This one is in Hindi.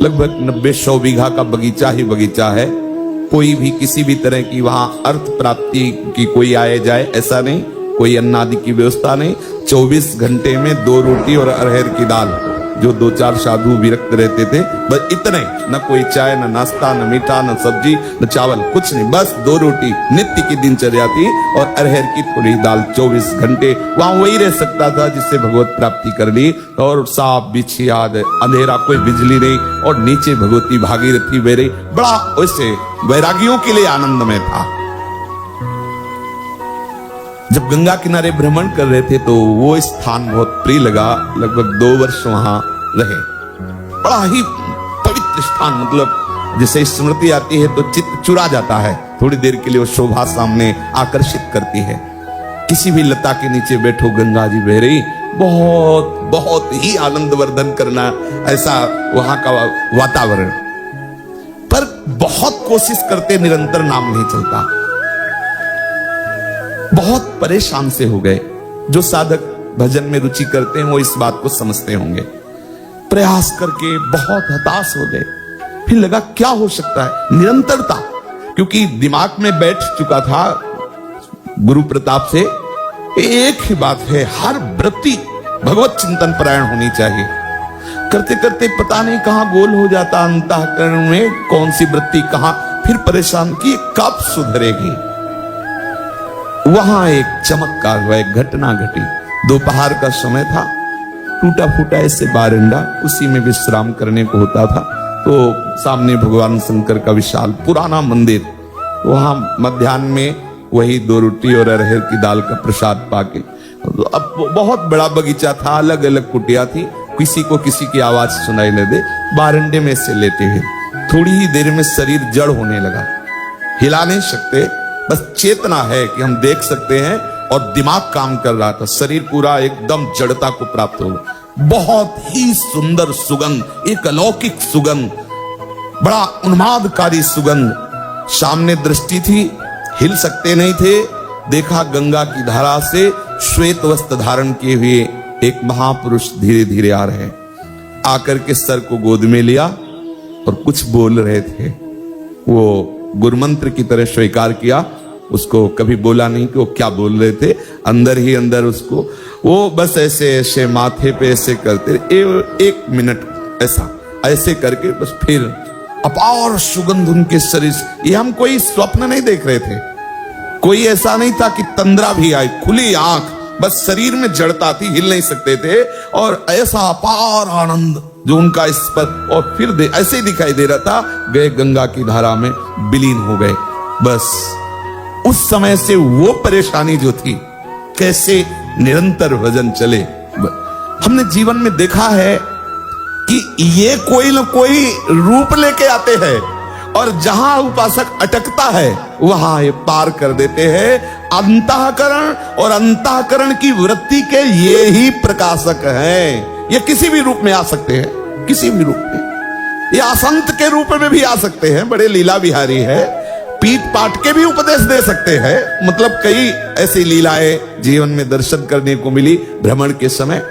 लगभग 90-100 बीघा का बगीचा ही बगीचा है। कोई भी किसी भी तरह की वहां अर्थ प्राप्ति की कोई आए जाए ऐसा नहीं, कोई अन्नादि की व्यवस्था नहीं। 24 घंटे में 2 रोटी और अरहर की दाल, जो 2-4 साधु विरक्त रहते थे, बस इतने, न कोई चाय, न नाश्ता, न मीठा, न सब्जी, न चावल, कुछ नहीं, बस 2 रोटी नित्य की दिनचर्या थी और अरहर की थोड़ी दाल। 24 घंटे वहां वही रह सकता था जिससे भगवत प्राप्ति कर ली। और सांप बिच्छी आदि, अंधेरा, कोई बिजली नहीं, और नीचे भगवती भागीरथी बह रही। बड़ा वैसे वैरागियों के लिए आनंदमय था। जब गंगा किनारे भ्रमण कर रहे थे तो वो स्थान बहुत प्रिय लगा। लगभग 2 वर्ष वहां रहे। बड़ा ही पवित्र स्थान, मतलब जैसे स्मृति आती है तो चित्त चुरा जाता है। थोड़ी देर के लिए वो शोभा सामने आकर्षित करती है। किसी भी लता के नीचे बैठो, गंगा जी बह रही, बहुत बहुत ही आनंदवर्धन करना ऐसा वहां का वातावरण। पर बहुत कोशिश करते, निरंतर नाम नहीं चलता। बहुत परेशान से हो गए। जो साधक भजन में रुचि करते हैं वो इस बात को समझते होंगे। प्रयास करके बहुत हताश हो गए। फिर लगा क्या हो सकता है, निरंतरता, क्योंकि दिमाग में बैठ चुका था गुरु प्रताप से एक ही बात है, हर वृत्ति भगवत चिंतन परायण होनी चाहिए। करते करते पता नहीं कहां गोल हो जाता अंतःकरण में, कौन सी वृत्ति कहां, फिर परेशान की कब सुधरेगी। वहां एक चमत्कार हुआ, एक घटना घटी। दोपहर का समय था, टूटा फूटा ऐसे बारंडा, उसी में विश्राम करने को होता था। तो सामने भगवान शंकर का विशाल पुराना मंदिर, वहां मध्याह्न में वही 2 रोटी और अरहर की दाल का प्रसाद पाके, अब बहुत बड़ा बगीचा था, अलग अलग कुटिया थी, किसी को किसी की आवाज सुनाई न दे। बारंडे में से लेते हुए थोड़ी ही देर में शरीर जड़ होने लगा। हिला नहीं सकते, बस चेतना है कि हम देख सकते हैं, और दिमाग काम कर रहा था। शरीर पूरा एकदम जड़ता को प्राप्त हो गया। बहुत ही सुंदर सुगंध, एक अलौकिक सुगंध, बड़ा उन्मादकारी सुगंध। सामने दृष्टि थी, हिल सकते नहीं थे। देखा गंगा की धारा से श्वेत वस्त्र धारण किए हुए एक महापुरुष धीरे धीरे आ रहे। आकर के सर को गोद में लिया और कुछ बोल रहे थे। वो गुरुमंत्र की तरह स्वीकार किया। उसको कभी बोला नहीं कि वो क्या बोल रहे थे, अंदर ही अंदर उसको वो बस ऐसे ऐसे माथे पे ऐसे करते, 1 मिनट ऐसा ऐसे करके बस फिर अपार सुगंध उनके शरीर। ये हम कोई स्वप्न नहीं देख रहे थे, कोई ऐसा नहीं था कि तंद्रा भी आई, खुली आंख, बस शरीर में जड़ता थी, हिल नहीं सकते थे। और ऐसा अपार आनंद जो उनका इस पर, और फिर ऐसे ही दिखाई दे रहा था, गए गंगा की धारा में विलीन हो गए। बस उस समय से वो परेशानी जो थी, कैसे निरंतर भजन चले। हमने जीवन में देखा है कि ये कोई न कोई रूप लेके आते हैं, और जहां उपासक अटकता है वहां ये पार कर देते हैं। अंतःकरण और अंतःकरण की वृत्ति के ये ही प्रकाशक हैं। ये किसी भी रूप में आ सकते हैं, किसी भी रूप में। ये असंत के रूप में भी आ सकते हैं, बड़े लीला विहारी है, पीट पाट के भी उपदेश दे सकते हैं। मतलब कई ऐसी लीलाएं जीवन में दर्शन करने को मिली भ्रमण के समय।